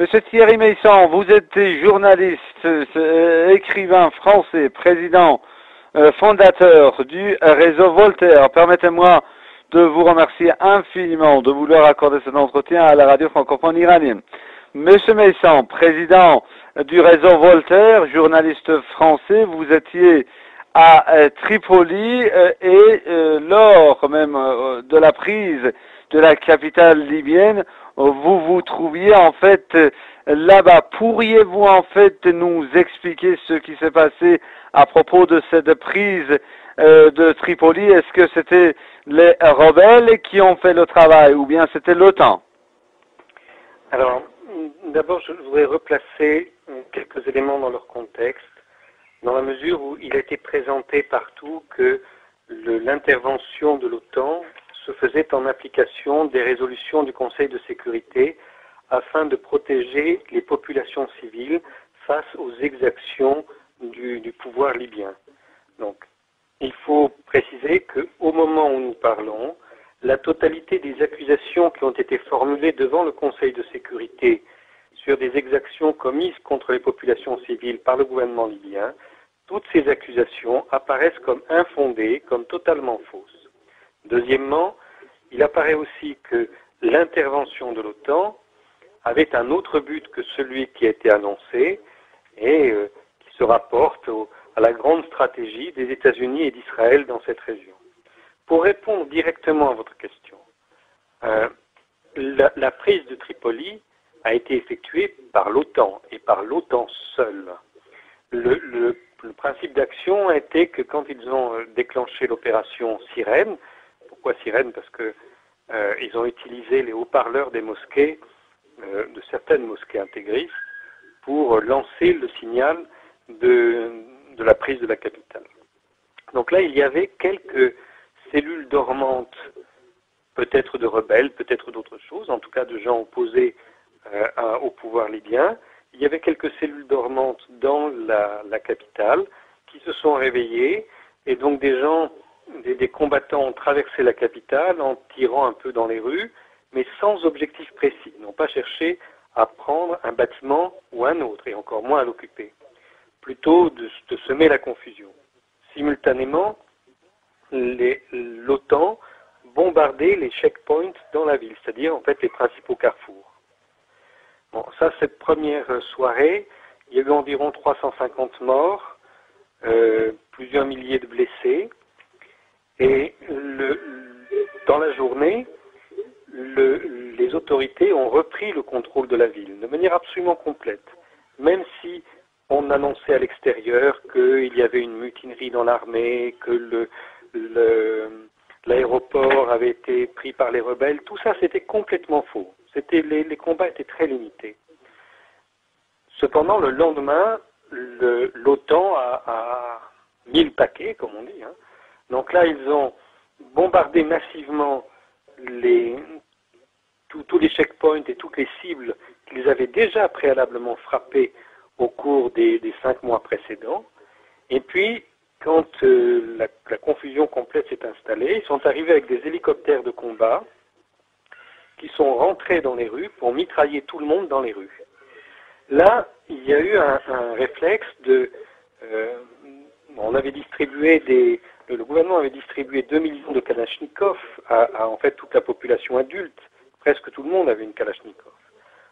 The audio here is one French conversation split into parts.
Monsieur Thierry Meyssan, vous êtes journaliste, écrivain français, président, fondateur du réseau Voltaire. Permettez-moi de vous remercier infiniment de vouloir accorder cet entretien à la radio francophone iranienne. Monsieur Meyssan, président du réseau Voltaire, journaliste français, vous étiez à Tripoli et lors même de la prise de la capitale libyenne, vous vous trouviez en fait là-bas. Pourriez-vous en fait nous expliquer ce qui s'est passé à propos de cette prise de Tripoli? Est-ce que c'était les rebelles qui ont fait le travail ou bien c'était l'OTAN? Alors, d'abord, je voudrais replacer quelques éléments dans leur contexte, dans la mesure où il a été présenté partout que l'intervention de l'OTAN se faisait en application des résolutions du Conseil de sécurité afin de protéger les populations civiles face aux exactions du pouvoir libyen. Donc, il faut préciser qu'au moment où nous parlons, la totalité des accusations qui ont été formulées devant le Conseil de sécurité sur des exactions commises contre les populations civiles par le gouvernement libyen, toutes ces accusations apparaissent comme infondées, comme totalement fausses. Deuxièmement, il apparaît aussi que l'intervention de l'OTAN avait un autre but que celui qui a été annoncé et qui se rapporte à la grande stratégie des États-Unis et d'Israël dans cette région. Pour répondre directement à votre question, la prise de Tripoli a été effectuée par l'OTAN et par l'OTAN seule. Le principe d'action a été que quand ils ont déclenché l'opération Sirène, pourquoi Sirène? Parce que ils ont utilisé les haut-parleurs des mosquées, de certaines mosquées intégristes, pour lancer le signal de la prise de la capitale. Donc là, il y avait quelques cellules dormantes, peut-être de rebelles, peut-être d'autres choses, en tout cas de gens opposés au pouvoir libyen. Il y avait quelques cellules dormantes dans la capitale qui se sont réveillées, et donc des combattants ont traversé la capitale en tirant un peu dans les rues, mais sans objectif précis. Ils n'ont pas cherché à prendre un bâtiment ou un autre, et encore moins à l'occuper. Plutôt de semer la confusion. Simultanément, l'OTAN bombardait les checkpoints dans la ville, c'est-à-dire en fait les principaux carrefours. Bon, ça, cette première soirée, il y a eu environ 350 morts, plusieurs milliers de blessés, et dans la journée, les autorités ont repris le contrôle de la ville de manière absolument complète, même si on annonçait à l'extérieur qu'il y avait une mutinerie dans l'armée, que l'aéroport avait été pris par les rebelles. Tout ça, c'était complètement faux. Les combats étaient très limités. Cependant, le lendemain, l'OTAN a mis le paquet, comme on dit. Donc là, ils ont bombardé massivement tous les checkpoints et toutes les cibles qu'ils avaient déjà préalablement frappées au cours des 5 mois précédents. Et puis, quand la confusion complète s'est installée, ils sont arrivés avec des hélicoptères de combat qui sont rentrés dans les rues pour mitrailler tout le monde dans les rues. Là, il y a eu un réflexe on avait distribué le gouvernement avait distribué 2 millions de Kalachnikov à en fait toute la population adulte. Presque tout le monde avait une Kalachnikov.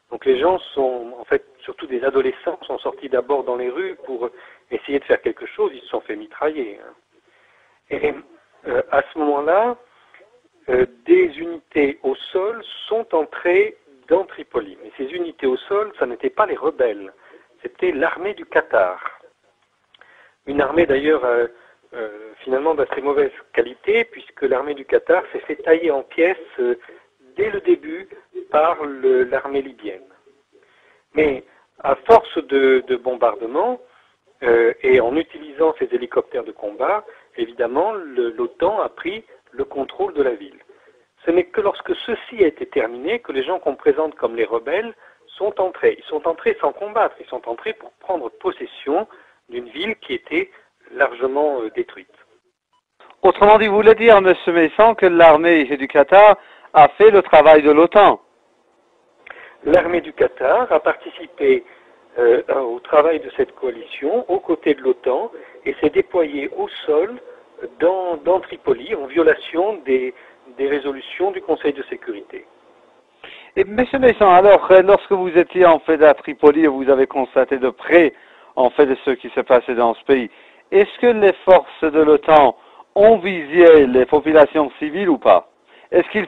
Donc les gens en fait, surtout des adolescents, sont sortis d'abord dans les rues pour essayer de faire quelque chose, ils se sont fait mitrailler. Et à ce moment-là, des unités au sol sont entrées dans Tripoli. Mais ces unités au sol, ça n'était pas les rebelles, c'était l'armée du Qatar. Une armée d'ailleurs finalement d'assez mauvaise qualité, puisque l'armée du Qatar s'est fait tailler en pièces dès le début par l'armée libyenne. Mais à force de bombardements et en utilisant ces hélicoptères de combat, évidemment, l'OTAN a pris le contrôle de la ville. Ce n'est que lorsque ceci a été terminé que les gens qu'on présente comme les rebelles sont entrés. Ils sont entrés sans combattre, ils sont entrés pour prendre possession d'une ville qui était largement détruite. Autrement dit, vous voulez dire, M. Meyssan, que l'armée du Qatar a fait le travail de l'OTAN? l'armée du Qatar a participé au travail de cette coalition aux côtés de l'OTAN et s'est déployée au sol dans Tripoli en violation des résolutions du Conseil de sécurité. Et M. Messon, alors, lorsque vous étiez en fait à Tripoli et vous avez constaté de près en fait de ce qui se passait dans ce pays, est-ce que les forces de l'OTAN ont visé les populations civiles ou pas? Est-ce qu'ils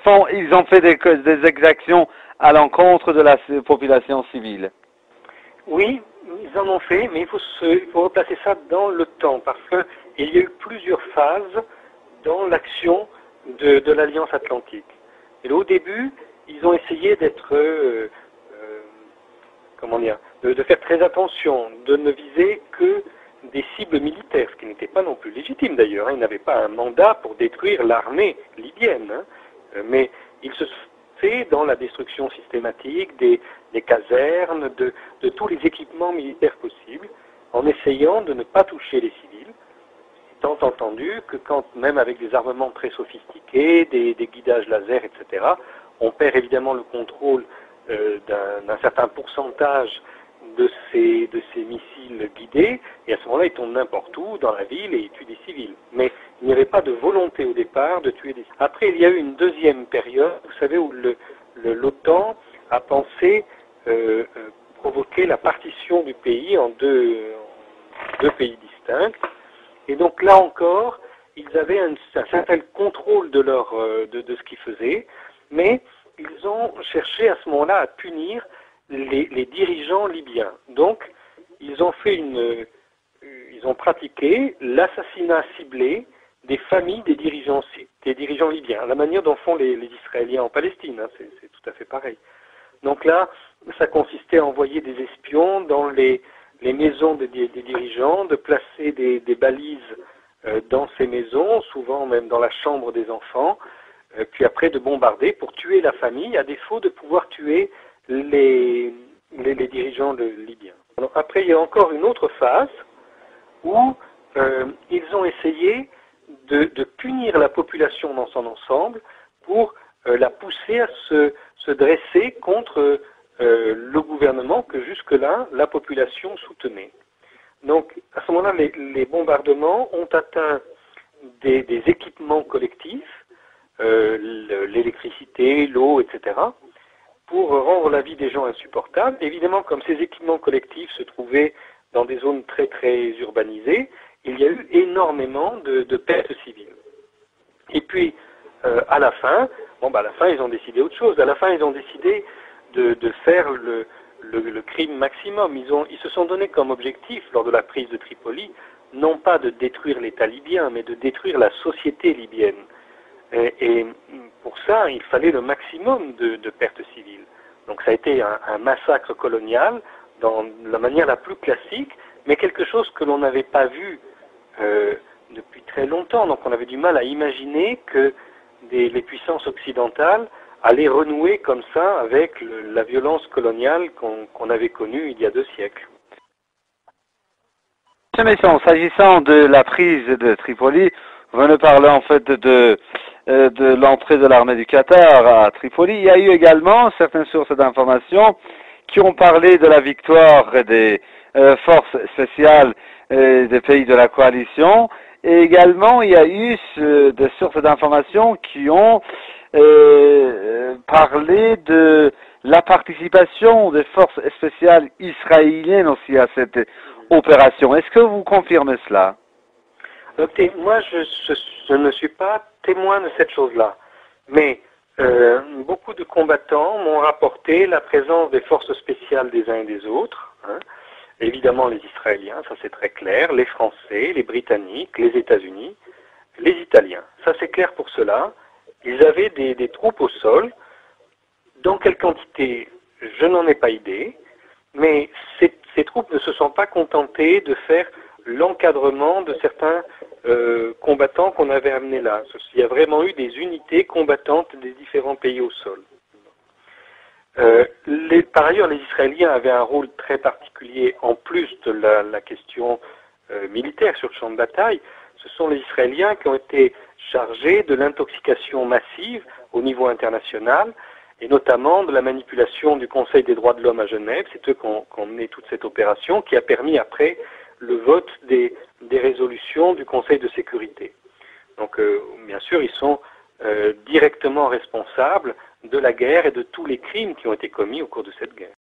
ont fait des exactions à l'encontre de la population civile? Oui, ils en ont fait, mais il faut replacer ça dans le temps, parce qu'il y a eu plusieurs phases dans l'action de l'Alliance Atlantique. Et au début, ils ont essayé d'être, de faire très attention, de ne viser que des cibles militaires, ce qui n'était pas non plus légitime d'ailleurs. Ils n'avaient pas un mandat pour détruire l'armée libyenne, mais ils se sont fait dans la destruction systématique des casernes, de tous les équipements militaires possibles, en essayant de ne pas toucher les civils, étant entendu que quand même avec des armements très sophistiqués, des guidages laser, etc., on perd évidemment le contrôle d'un certain pourcentage de ces missiles guidés, et à ce moment-là, ils tombent n'importe où dans la ville et ils tuent des civils. Mais il n'y avait pas de volonté au départ de tuer des civils. Après, il y a eu une deuxième période, vous savez, où l'OTAN a pensé provoquer la partition du pays en deux pays distincts. Et donc là encore, ils avaient un certain contrôle de ce qu'ils faisaient, mais ils ont cherché à ce moment-là à punir les dirigeants libyens. Donc, ils ont pratiqué l'assassinat ciblé des familles des dirigeants libyens, à la manière dont font les Israéliens en Palestine, hein, c'est tout à fait pareil. Donc là, ça consistait à envoyer des espions dans les maisons des dirigeants, de placer des balises dans ces maisons, souvent même dans la chambre des enfants, puis après de bombarder pour tuer la famille, à défaut de pouvoir tuer les dirigeants libyens. Alors, après, il y a encore une autre phase où ils ont essayé de punir la population dans son ensemble pour la pousser à se dresser contre le gouvernement que jusque-là la population soutenait. Donc à ce moment-là, les bombardements ont atteint des équipements collectifs, l'électricité, l'eau, etc., pour rendre la vie des gens insupportable. Évidemment, comme ces équipements collectifs se trouvaient dans des zones très très urbanisées, il y a eu énormément de pertes civiles. Et puis, à la fin, ils ont décidé autre chose. À la fin, ils ont décidé de faire le crime maximum. Ils se sont donné comme objectif, lors de la prise de Tripoli, non pas de détruire l'État libyen, mais de détruire la société libyenne. Et pour ça, il fallait le maximum de pertes civiles. Donc ça a été un massacre colonial dans la manière la plus classique, mais quelque chose que l'on n'avait pas vu depuis très longtemps. Donc on avait du mal à imaginer que les puissances occidentales allaient renouer comme ça avec la violence coloniale qu'on avait connue il y a 2 siècles. S'agissant de la prise de Tripoli, vous venez parler en fait de l'entrée de l'armée du Qatar à Tripoli. Il y a eu également certaines sources d'informations qui ont parlé de la victoire des forces spéciales des pays de la coalition. Et également, il y a eu des sources d'informations qui ont parlé de la participation des forces spéciales israéliennes aussi à cette opération. Est-ce que vous confirmez cela? Écoutez, moi, je ne suis pas témoin de cette chose-là, mais beaucoup de combattants m'ont rapporté la présence des forces spéciales des uns et des autres, hein. Évidemment les Israéliens, ça c'est très clair, les Français, les Britanniques, les États-Unis, les Italiens, ça c'est clair pour cela. Ils avaient des troupes au sol. Dans quelle quantité, je n'en ai pas idée, mais ces troupes ne se sont pas contentées de faire l'encadrement de certains combattants qu'on avait amenés là. Il y a vraiment eu des unités combattantes des différents pays au sol. Par ailleurs, les Israéliens avaient un rôle très particulier en plus de la question militaire sur le champ de bataille. Ce sont les Israéliens qui ont été chargés de l'intoxication massive au niveau international et notamment de la manipulation du Conseil des droits de l'homme à Genève. C'est eux qui ont mené toute cette opération, qui a permis après le vote des résolutions du Conseil de sécurité. Donc, bien sûr, ils sont directement responsables de la guerre et de tous les crimes qui ont été commis au cours de cette guerre.